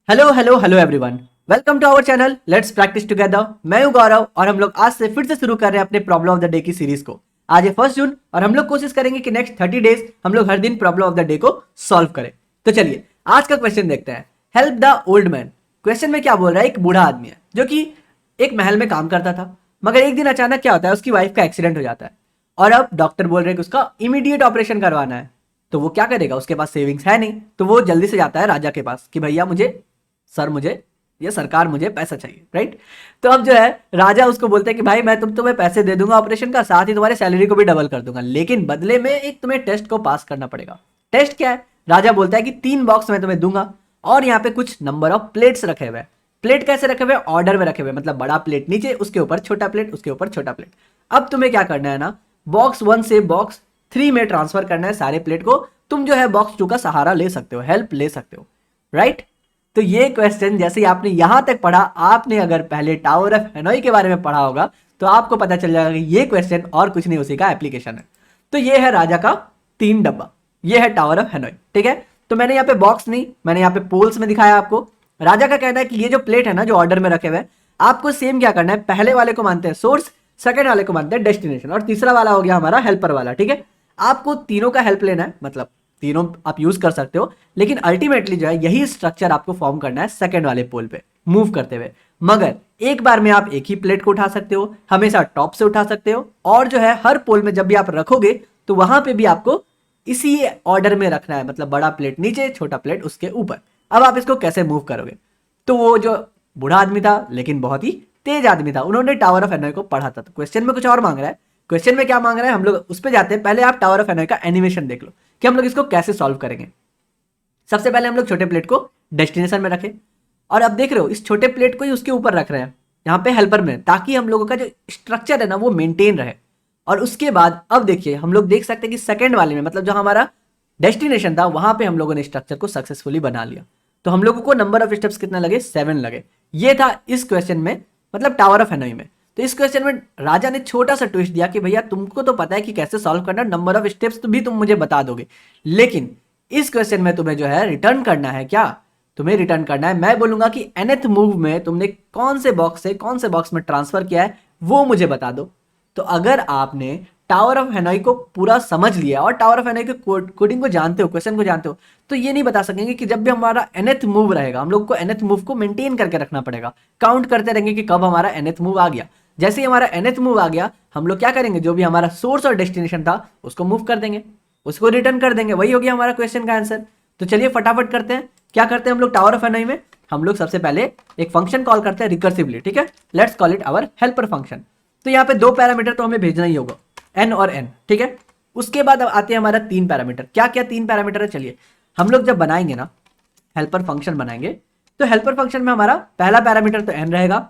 Hello hello hello everyone, welcome to our channel let's practice together. मैं हूं गौरव और हम लोग आज से फिर से शुरू कर रहे हैं अपने प्रॉब्लम ऑफ द डे की सीरीज को। आज है 1 जून और हम लोग कोशिश करेंगे कि नेक्स्ट 30 डेज हम लोग हर दिन प्रॉब्लम ऑफ द डे को सॉल्व करें। तो चलिए आज का क्वेश्चन देखते हैं। Help the old man. Question में क्या बोल रहा है, एक बूढ़ा आदमी है जो कि एक महल में काम करता था, मगर एक दिन अचानक क्या होता है, उसकी वाइफ का एक्सीडेंट हो जाता है और अब डॉक्टर बोल रहे हैं कि उसका इमीडिएट ऑपरेशन करवाना है। तो वो क्या करेगा, उसके पास सेविंग्स है नहीं, तो वो जल्दी से जाता है राजा के पास कि भैया मुझे ये सरकार मुझे पैसा चाहिए, राइट। तो अब जो है राजा उसको बोलते हैं कि भाई मैं तुम्हें पैसे दे दूंगा ऑपरेशन का, साथ ही तुम्हारी सैलरी को भी डबल कर दूंगा, लेकिन बदले में एक तुम्हें टेस्ट को पास करना पड़ेगा। टेस्ट क्या है? राजा बोलता है कि 3 बॉक्स मैं तुम्हें दूंगा और यहाँ पे कुछ नंबर ऑफ प्लेट्स रखे हुए हैं। प्लेट कैसे रखे हुए? ऑर्डर में रखे हुए, मतलब बड़ा प्लेट नीचे, उसके ऊपर छोटा प्लेट, उसके ऊपर छोटा प्लेट। अब तुम्हें क्या करना है ना, बॉक्स 1 से बॉक्स 3 में ट्रांसफर करना है सारे प्लेट को। तुम जो है बॉक्स 2 का सहारा ले सकते हो, हेल्प ले सकते हो, राइट। तो ये क्वेश्चन जैसे ही आपने यहां तक पढ़ा, आपने अगर पहले टावर ऑफ हैनोई के बारे में पढ़ा होगा तो आपको पता चल जाएगा कि ये क्वेश्चन और कुछ नहीं, उसी का एप्लीकेशन है। तो ये है राजा का 3 डब्बा, ये है टावर ऑफ हैनोई, ठीक है। तो मैंने यहाँ पे बॉक्स नहीं, मैंने यहाँ पे पोल्स में दिखाया आपको। राजा का कहना है कि ये जो प्लेट है ना, जो ऑर्डर में रखे हुए, आपको सेम क्या करना है, पहले वाले को मानते हैं सोर्स, सेकंड वाले को मानते हैं डेस्टिनेशन, और तीसरा वाला हो गया हमारा हेल्पर वाला, ठीक है। आपको तीनों का हेल्प लेना है, मतलब तीनों आप यूज कर सकते हो, लेकिन अल्टीमेटली जो है यही स्ट्रक्चर आपको फॉर्म करना है सेकंड वाले पोल पे मूव करते हुए। मगर एक बार में आप एक ही प्लेट को उठा सकते हो, हमेशा टॉप से उठा सकते हो, और जो है हर पोल में जब भी आप रखोगे तो वहां पे भी आपको इसी ऑर्डर में रखना है, मतलब बड़ा प्लेट नीचे, छोटा प्लेट उसके ऊपर। अब आप इसको कैसे मूव करोगे? तो वो जो बूढ़ा आदमी था लेकिन बहुत ही तेज आदमी था, उन्होंने टावर ऑफ हैनोई को पढ़ा था। तो क्वेश्चन में कुछ और मांग रहा है। क्वेश्चन में क्या मांग रहा है, हम लोग उस पर जाते हैं। पहले आप टावर ऑफ हैनोई का एनिमेशन देख लो कि हम लोग इसको कैसे सॉल्व करेंगे। सबसे पहले हम लोग छोटे प्लेट को डेस्टिनेशन में रखें, और अब देख रहे हो इस छोटे प्लेट को ही उसके ऊपर रख रहे हैं यहाँ पे हेल्पर में, ताकि हम लोगों का जो स्ट्रक्चर है ना वो मेंटेन रहे। और उसके बाद अब देखिए, हम लोग देख सकते हैं कि सेकंड वाले में, मतलब जो हमारा डेस्टिनेशन था, वहां पे हम लोगों ने स्ट्रक्चर को सक्सेसफुली बना लिया। तो हम लोगों को नंबर ऑफ स्टेप्स कितना लगे? 7 लगे। ये था इस क्वेश्चन में, मतलब टावर ऑफ हैनोई में। तो इस क्वेश्चन में राजा ने छोटा सा ट्विस्ट दिया कि भैया तुमको तो पता है कि कैसे सॉल्व करना, नंबर ऑफ स्टेप्स तो भी तुम मुझे बता दोगे, लेकिन इस क्वेश्चन में तुम्हें जो है रिटर्न करना है। क्या तुम्हें रिटर्न करना है? मैं बोलूंगा कि nth मूव में तुमने कौन से बॉक्स से कौन से बॉक्स में ट्रांसफर किया है वो मुझे बता दो। तो अगर आपने टावर ऑफ हैनोई को पूरा समझ लिया और टावर ऑफ हैनोई के कोडिंग को जानते हो, क्वेश्चन को जानते हो, तो ये नहीं बता सकेंगे कि जब भी हमारा nth मूव रहेगा, हम लोग को nth मूव को मेंटेन करके रखना पड़ेगा। काउंट करते रहेंगे कि कब हमारा nth मूव आ गया। जैसे ही हमारा nth मूव आ गया, हम लोग क्या करेंगे, जो भी हमारा सोर्स और डेस्टिनेशन था उसको मूव कर देंगे, उसको रिटर्न कर देंगे। वही हो गया हमारा क्वेश्चन का आंसर। तो चलिए फटाफट करते हैं। क्या करते हैं हम लोग टावर ऑफ हैनोई में? हम लोग सबसे पहले एक फंक्शन कॉल करते हैं रिकर्सिवली, ठीक है। Let's call it our helper function. तो यहाँ पे 2 पैरामीटर तो हमें भेजना ही होगा, n और n, ठीक है। उसके बाद अब आते हैं हमारा 3 पैरामीटर। क्या क्या 3 पैरामीटर है? चलिए हम लोग जब बनाएंगे ना, हेल्पर फंक्शन बनाएंगे, तो हेल्पर फंक्शन में हमारा पहला पैरामीटर तो n रहेगा,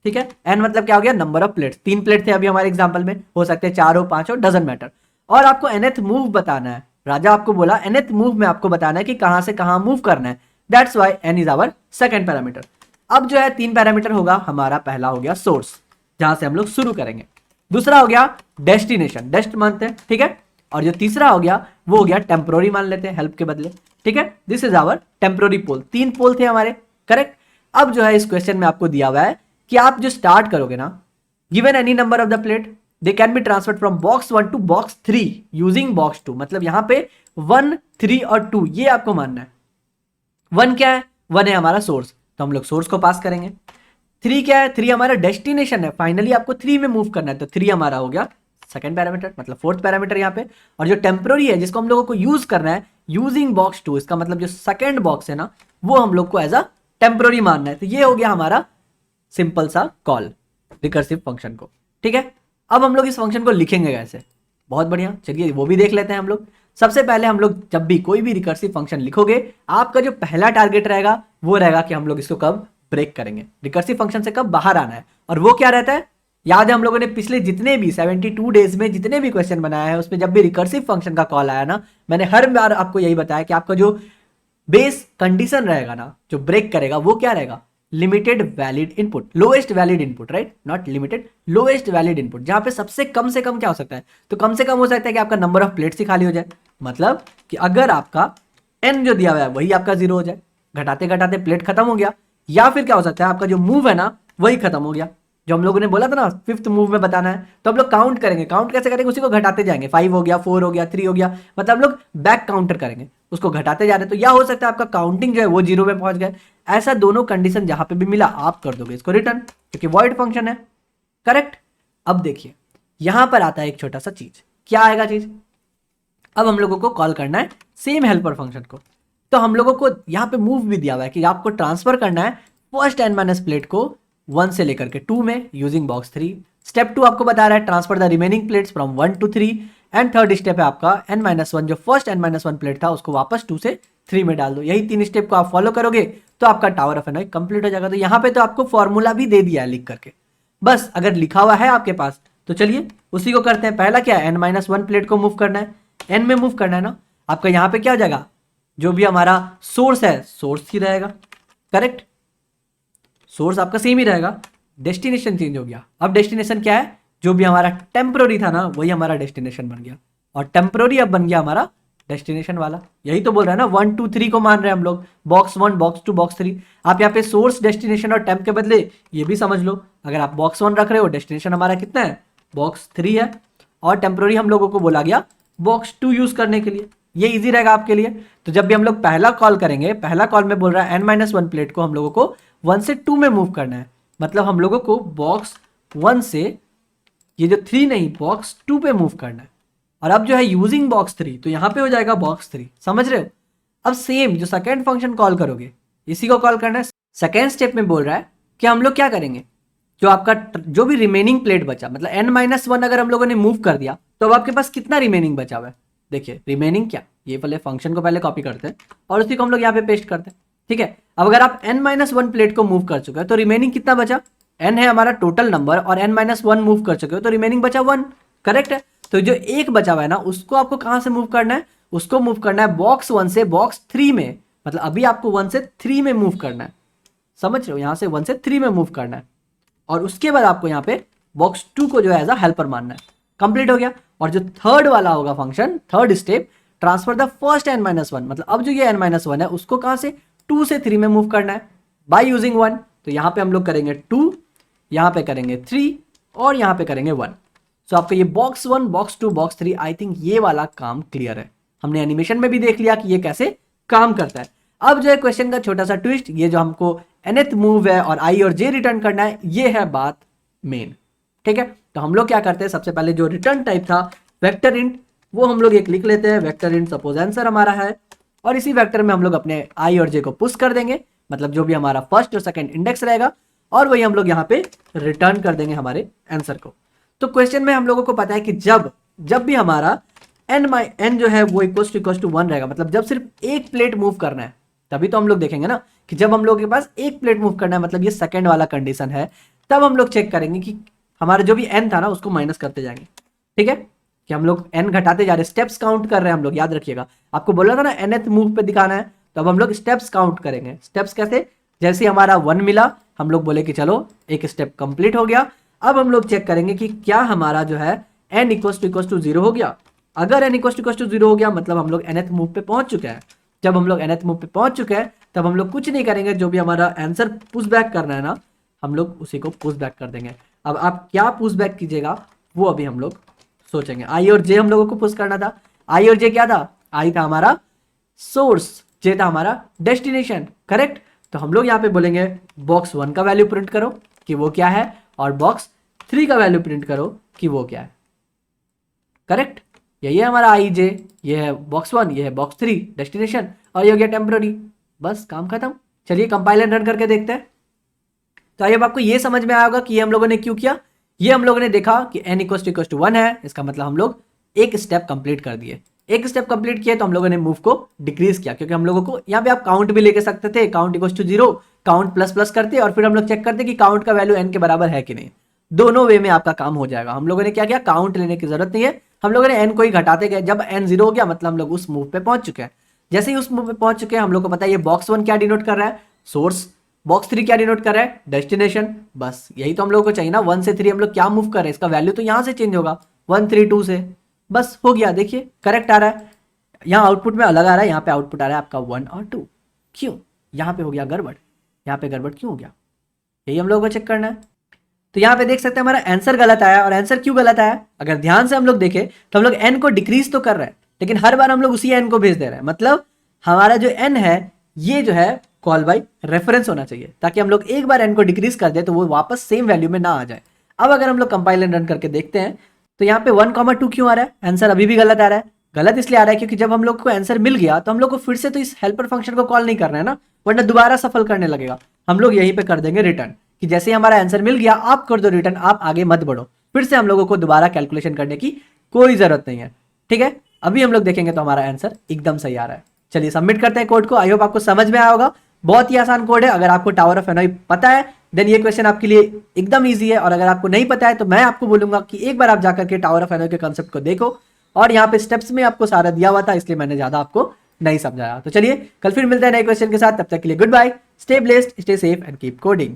ठीक है। n मतलब क्या हो गया? Number of plates. 3 प्लेट थे अभी हमारे एग्जाम्पल में, हो सकते हैं 4 हो, 5 हो, डजंट मैटर। और आपको nth मूव बताना है। राजा आपको बोला nth मूव में आपको बताना है कि कहां से कहां मूव करना है। That's why n is our second parameter. अब जो है 3 पैरामीटर होगा, हमारा पहला हो गया सोर्स, जहां से हम लोग शुरू करेंगे। दूसरा हो गया डेस्टिनेशन, डेस्ट मानते हैं, ठीक है। और जो तीसरा हो गया वो हो गया टेम्पोररी, मान लेते हैं हेल्प के बदले, ठीक है। दिस इज आवर टेम्पोररी पोल। 3 पोल थे हमारे, करेक्ट। अब जो है इस क्वेश्चन में आपको दिया हुआ है कि आप जो स्टार्ट करोगे ना, given any number of the plate they can be transferred from box 1 to box 3 using box 2। मतलब यहां पे 1, 3 और 2 ये आपको मानना है। 1 क्या है? 1 है हमारा सोर्स, तो हम लोग सोर्स को पास करेंगे। 3 क्या है? 3 हमारा डेस्टिनेशन है, फाइनली आपको 3 में मूव करना है, तो 3 हमारा हो गया सेकंड पैरामीटर, मतलब फोर्थ पैरामीटर यहाँ पे। और जो टेम्पोररी है जिसको हम लोगों को यूज करना है यूजिंग बॉक्स 2, इसका मतलब जो सेकंड बॉक्स है ना, वो हम लोग को एज अ टेम्पोररी मानना है। तो ये हो गया हमारा सिंपल सा कॉल रिकर्सिव फंक्शन को, ठीक है। अब हम लोग इस फंक्शन को लिखेंगे कैसे? बहुत बढ़िया, चलिए वो भी देख लेते हैं हम लोग। सबसे पहले हम लोग जब भी कोई भी रिकर्सिव फंक्शन लिखोगे, आपका जो पहला टारगेट रहेगा वो रहेगा कि हम लोग इसको कब ब्रेक करेंगे, रिकर्सिव फंक्शन से कब बाहर आना है। और वो क्या रहता है? याद है हम लोगों ने पिछले जितने भी 72 डेज में जितने भी क्वेश्चन बनाया है, उसमें जब भी रिकर्सिव फंक्शन का कॉल आया ना, मैंने हर बार आपको यही बताया कि आपका जो बेस कंडीशन रहेगा ना, जो ब्रेक करेगा, वो क्या रहेगा? Limited valid input, lowest valid input, right, not limited, lowest valid input. जहां पे सबसे कम से कम क्या हो सकता है? तो कम से कम हो सकता है कि आपका नंबर ऑफ प्लेट्स ही खाली हो जाए, मतलब कि अगर आपका n जो दिया हुआ है वही आपका 0 हो जाए, घटाते घटाते प्लेट खत्म हो गया, या फिर क्या हो सकता है आपका जो मूव है ना वही खत्म हो गया। जो हम लोगों ने बोला था ना फिफ्थ मूव में बताना है, तो हम लोग काउंट करेंगे। काउंट कैसे करेंगे? उसी को घटाते जाएंगे। 5 हो गया, 4 हो गया, 3 हो गया, मतलब हम लोग बैक काउंटर करेंगे, उसको घटाते जा रहे हैं। तो या हो सकता है आपका काउंटिंग जो है वो 0 में पहुंच गए। ऐसा दोनों कंडीशन जहां पे भी मिला आप कर दोगे इसको रिटर्न, क्योंकि वॉइड फंक्शन है। करेक्ट। अब देखिए यहां पर आता है एक छोटा सा चीज। क्या आएगा चीज? अब हम लोगों को कॉल करना है सेम हेल्पर फंक्शन को। तो हम लोगों को यहाँ पे मूव भी दिया हुआ है कि आपको ट्रांसफर करना है फर्स्ट n माइनस प्लेट को 1 से लेकर के 2 में यूजिंग बॉक्स 3। स्टेप 2 आपको बता रहा है transfer the remaining plates from 1 to 3। And third step है आपका n-1, जो फर्स्ट n-1 प्लेट था उसको वापस 2 से 3 में डाल दो। यही 3 स्टेप को आप फॉलो करोगे तो आपका टावर ऑफ एनॉय कंप्लीट हो जाएगा। तो यहाँ पे तो आपको फॉर्मूला भी दे दिया है लिख करके, बस अगर लिखा हुआ है आपके पास तो चलिए उसी को करते हैं। पहला क्या है? n-1 प्लेट को मूव करना है, n में मूव करना है ना। आपका यहाँ पे क्या हो जाएगा? जो भी हमारा सोर्स है सोर्स ही रहेगा। करेक्ट, सोर्स आपका सेम ही रहेगा, डेस्टिनेशन चेंज हो गया। अब डेस्टिनेशन क्या है? जो भी हमारा टेम्पररी था ना वही हमारा डेस्टिनेशन बन गया, और टेम्पररी अब बन गया हमारा डेस्टिनेशन वाला। यही तो बोल रहा है ना, 1 2 3 को मान रहे हैं हम लोग, बॉक्स 1 बॉक्स 2 बॉक्स 3। आप यहाँ पे सोर्स डेस्टिनेशन और टेम्प के बदले ये भी समझ लो, अगर आप बॉक्स 1 रख रहे हो डेस्टिनेशन हमारा कितना है? बॉक्स 3 है, और टेम्पररी हम लोगों को बोला गया बॉक्स 2 यूज करने के लिए। ये इजी रहेगा आपके लिए। तो जब भी हम लोग पहला कॉल करेंगे, पहला कॉल में बोल रहा है n-1 प्लेट को हम लोगों को 1 से 2 में मूव करना है, मतलब हम लोगों को बॉक्स 1 से ये जो 3 नहीं बॉक्स 2 पे मूव करना है। और अब जो है यूजिंग बॉक्स 3, तो यहां पे हो जाएगा बॉक्स 3। समझ रहे हो? अब सेम जो सेकेंड फंक्शन कॉल करोगे इसी को कॉल करना है। सेकेंड स्टेप में बोल रहा है कि हम लोग क्या करेंगे, जो आपका जो भी रिमेनिंग प्लेट बचा, मतलब n-1 अगर हम लोगों ने मूव कर दिया तो अब आपके पास कितना रिमेनिंग बचा हुआ है? देखिए रिमेनिंग क्या, ये वाले फंक्शन को पहले कॉपी करते हैं और उसी को हम लोग यहाँ पे पेस्ट करते हैं। ठीक है, अब अगर आप n-1 प्लेट को मूव कर चुके हैं तो रिमेनिंग कितना बचा? n है हमारा टोटल नंबर, और n-1 मूव कर चुके हो तो रिमेनिंग बचा 1। करेक्ट है। तो जो एक बचा हुआ है ना उसको आपको कहां से मूव करना है? उसको मूव करना है बॉक्स 1 से बॉक्स 3 में, मतलब अभी आपको 1 से 3 में मूव करना है। समझ रहे हो? यहां से 1 से 3 में मूव करना है, और उसके बाद आपको यहाँ पे बॉक्स 2 को जो है एज अ हेल्पर मानना है। कंप्लीट हो गया। और जो थर्ड वाला होगा function, third step, transfer the first n-1, मतलब अब जो ये n-1 है उसको कहां से? 2 से 3 में मूव करना है बाय यूजिंग 1। तो यहां पे हम लोग करेंगे 2, यहां पे करेंगे 3, और यहां पे करेंगे 1। सो आपका ये box 1 box 2 box 3, I think ये वाला काम क्लियर है। हमने एनिमेशन में भी देख लिया कि ये कैसे काम करता है। अब जो है क्वेश्चन का छोटा सा ट्विस्ट, ये जो हमको nth मूव है और i और j रिटर्न करना है, ये है बात मेन। ठीक है, तो हम लोग क्या करते हैं, सबसे पहले जो रिटर्न टाइप था वेक्टर इंट, वो हम लोग एक लिख लेते हैं। वेक्टर इंट सपोज आंसर हमारा है, और इसी वेक्टर में हम लोग अपने i और j को पुश कर देंगे, मतलब जो भी हमारा फर्स्ट और सेकंड इंडेक्स रहेगा, और वही हम लोग यहाँ पे रिटर्न कर देंगे हमारे आंसर को। तो क्वेश्चन में हम लोगों को पता है कि जब भी हमारा n जो है वो इक्वल टू 1 रहेगा, मतलब जब सिर्फ एक प्लेट मूव करना है, तभी तो हम लोग देखेंगे ना कि जब हम लोग के पास एक प्लेट मूव करना है, मतलब ये सेकंड वाला कंडीशन है, तब हम लोग चेक करेंगे कि हमारा जो भी n था ना उसको माइनस करते जाएंगे। ठीक है, कि हम लोग n घटाते जा रहे हैं, स्टेप्स काउंट कर रहे हैं हम लोग। याद रखिएगा, आपको बोला था ना nth मूव पे दिखाना है, तो अब हम लोग स्टेप्स काउंट करेंगे। स्टेप्स कैसे? जैसे हमारा 1 मिला, हम लोग बोले कि चलो एक स्टेप कंप्लीट हो गया। अब हम लोग चेक करेंगे कि क्या हमारा जो है n इक्वल टू 0 हो गया। अगर n इक्वल टू 0 हो गया मतलब हम लोग nth मूव पे पहुंच चुके हैं। जब हम लोग nth मूव पे पहुंच चुके हैं तब हम लोग कुछ नहीं करेंगे, जो भी हमारा आंसर पुश बैक करना है ना हम लोग उसी को पुश बैक कर देंगे। अब आप क्या पुश बैक कीजिएगा वो अभी हम लोग सोचेंगे। i और j हम लोगों को पुश करना था। i और j क्या था? i था हमारा सोर्स, j था हमारा डेस्टिनेशन। करेक्ट, तो हम लोग यहाँ पे बोलेंगे बॉक्स 1 का वैल्यू प्रिंट करो कि वो क्या है, और बॉक्स 3 का वैल्यू प्रिंट करो कि वो क्या है। करेक्ट, यही है हमारा i j, ये है बॉक्स 1, ये है बॉक्स 3 डेस्टिनेशन, और ये हो गया टेम्पररी। बस काम खत्म। चलिए कंपाइल एंड रन करके देखते हैं। तो अब आपको ये समझ में आया होगा कि ये हम लोगों ने क्यों किया। ये हम लोगों ने देखा कि n इक्वल टू 1 है, इसका मतलब हम लोग एक स्टेप कंप्लीट कर दिए। एक स्टेप कंप्लीट किया तो हम लोगों ने मूव को डिक्रीज किया, क्योंकि हम लोगों को यहाँ पे आप काउंट भी लेके सकते थे, count equal to 0, count plus plus करते और फिर हम लोग चेक करते कि काउंट का वैल्यू n के बराबर है कि नहीं। दोनों वे में आपका काम हो जाएगा। हम लोगों ने क्या किया, काउंट लेने की जरूरत नहीं है, हम लोगों ने n को ही घटाते गए। जब n 0 हो गया मतलब हम लोग उस मूव पे पहुंच चुके हैं। जैसे ही उस मूव पे पहुंच चुके हैं हम लोग को पता है ये बॉक्स 1 क्या डिनोट कर रहा है, सोर्स। बॉक्स 3 क्या डिनोट कर रहा है, डेस्टिनेशन। बस यही तो हम लोग को चाहिए ना, 1 से 3 हम लोग क्या मूव कर रहे हैं, इसका वैल्यू तो यहां से चेंज होगा 1 3 2 से। बस हो गया, देखिए करेक्ट आ रहा है। यहाँ आउटपुट में अलग आ रहा है, यहाँ पे आउटपुट आ रहा है आपका 1 और 2। क्यों? यहाँ पे हो गया गड़बड़, यहाँ पे गड़बड़ क्यों हो गया, यही हम लोगों को चेक करना है। तो यहाँ पे देख सकते हैं हमारा आंसर गलत आया, और आंसर क्यों गलत आया, अगर ध्यान से हम लोग देखें तो हम लोग n को डिक्रीज तो कर रहे हैं, लेकिन हर बार हम लोग उसी n को भेज दे रहे हैं। मतलब हमारा जो n है ये जो है कॉल बाय रेफरेंस होना चाहिए, ताकि हम लोग एक बार n को डिक्रीज कर दे तो वो वापस सेम वैल्यू में ना आ जाए। अब अगर हम लोग कंपाइल एंड रन करके देखते हैं तो यहाँ पे 1,2 क्यों आ रहा है, आंसर अभी भी गलत आ रहा है। गलत इसलिए आ रहा है क्योंकि जब हम लोग को आंसर मिल गया तो हम लोग को फिर से तो इस हेल्पर फंक्शन को कॉल नहीं करना है ना, वरना दोबारा सफल करने लगेगा। हम लोग यहीं पे कर देंगे रिटर्न, कि जैसे ही हमारा आंसर मिल गया आप कर दो रिटर्न, आप आगे मत बढ़ो, फिर से हम लोगों को दोबारा कैलकुलेशन करने की कोई जरूरत नहीं है। ठीक है, अभी हम लोग देखेंगे तो हमारा आंसर एकदम सही आ रहा है। चलिए सबमिट करते हैं कोड को। आई होप आपको समझ में आया होगा, बहुत ही आसान कोड है। अगर आपको टावर ऑफ हेनोई पता है देन ये क्वेश्चन आपके लिए एकदम ईजी है, और अगर आपको नहीं पता है तो मैं आपको बोलूंगा कि एक बार आप जाकर के टावर ऑफ हेनोई के कॉन्सेप्ट को देखो, और यहाँ पे स्टेप्स में आपको सारा दिया हुआ था, इसलिए मैंने ज्यादा आपको नहीं समझाया। तो चलिए कल फिर मिलते हैं नए क्वेश्चन के साथ, तब तक के लिए good bye, stay blessed, stay safe and keep coding.